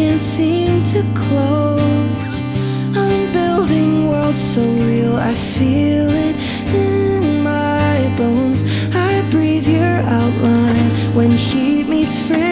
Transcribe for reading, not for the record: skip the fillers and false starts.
can't seem to close. I'm building worlds so real, I feel it in my bones. I breathe your outline when heat meets friction.